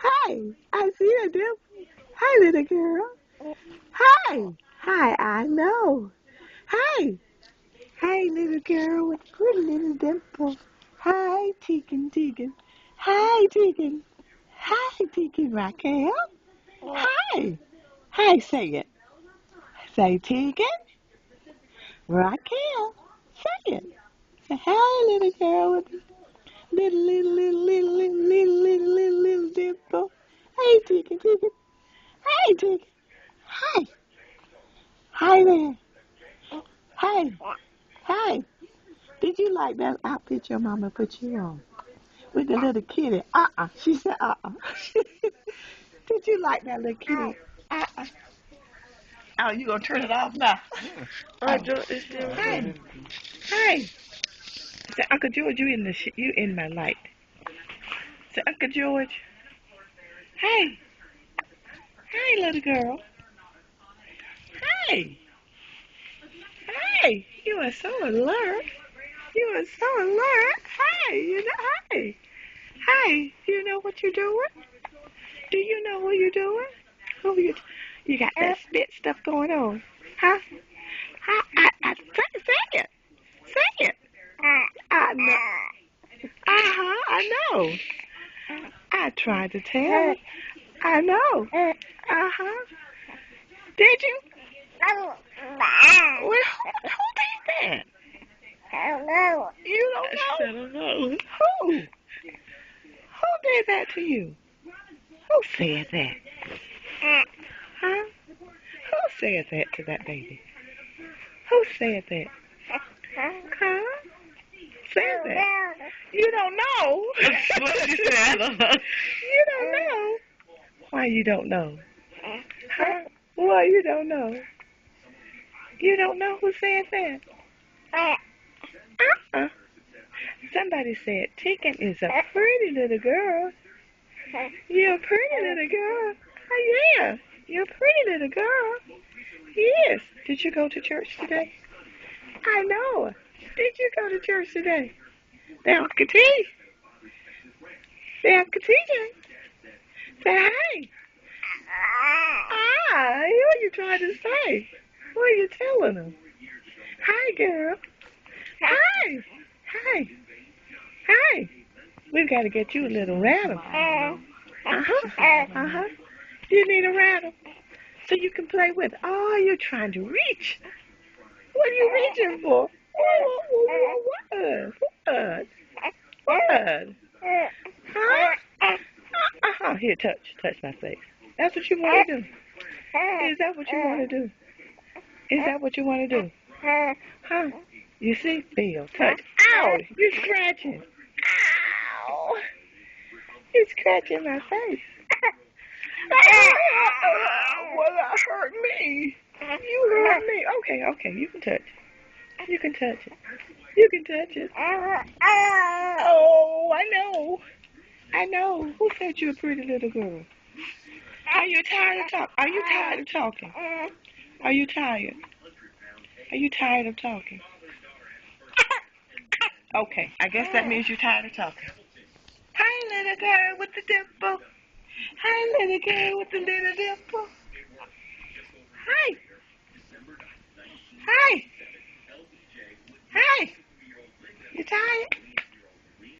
Hi, I see a dimple. Hi, little girl. Hi. Hi, I know. Hi. Hi, little girl with pretty little dimples. Hi, Tegan, Tegan. Hi, Tegan. Hi, Tegan Raquel. Hi. Hi, say it. Say Tegan, Raquel. Say it. Say hi, little girl with little dimple. Hey, Tegan, Tegan. Hi, Tegan. Hi. Hi there. Hi. Hi. Did you like that outfit your mama put you on? With the little kitty. She said Did you like that little kitty? Oh, you gonna turn it off now? I don't. It's still Hi. Hi. Say, Uncle George, you in my light. Say, Uncle George. Hey. Hi, little girl. Hey. Hey. You are so alert. You are so alert. Hey. Hey. Hey. You know what you're doing? Do you know what you're doing? You got that spit stuff going on. Huh? Say it. Say it. I know. I know. I tried to tell. I know. Did you? Well, who did that? You don't know? I don't know. Who? Who did that to you? Who said that? Huh? Who said that to that baby? Who said that? Huh? Said that? You don't know. What you say? I don't know. You don't know. Why you don't know? Huh? Why you don't know? You don't know who said that? Uh-uh. Somebody said Tegan is a pretty little girl. You're a pretty little girl. Oh, yeah. You're a pretty little girl. Yes. Did you go to church today? I know. Did you go to church today? They Uncle T. They Uncle TJ. Say hi. What are you trying to say? What are you telling them? Hi, girl. Hi. Hi. Hi. We've got to get you a little rattle. You need a rattle so you can play with it. Oh, you're trying to reach. What are you reaching for? What? What? Huh? Here, touch my face. That's what you want to do. Is that what you want to do? Is that what you want to do? Huh? You see? Feel, touch. Ow! You're scratching. Ow! You're scratching my face. Well, that hurt me. You hurt me. Okay. You can touch. You can touch it. You can touch it. Oh, I know. Who said you're a pretty little girl? Are you tired of talking? Are you tired of talking? Are you tired? Are you tired of talking? Okay, I guess that means you're tired of talking. Hi, little girl with the dimple. Hi, little girl with the little dimple. Hi. Hi. Hi. You tired?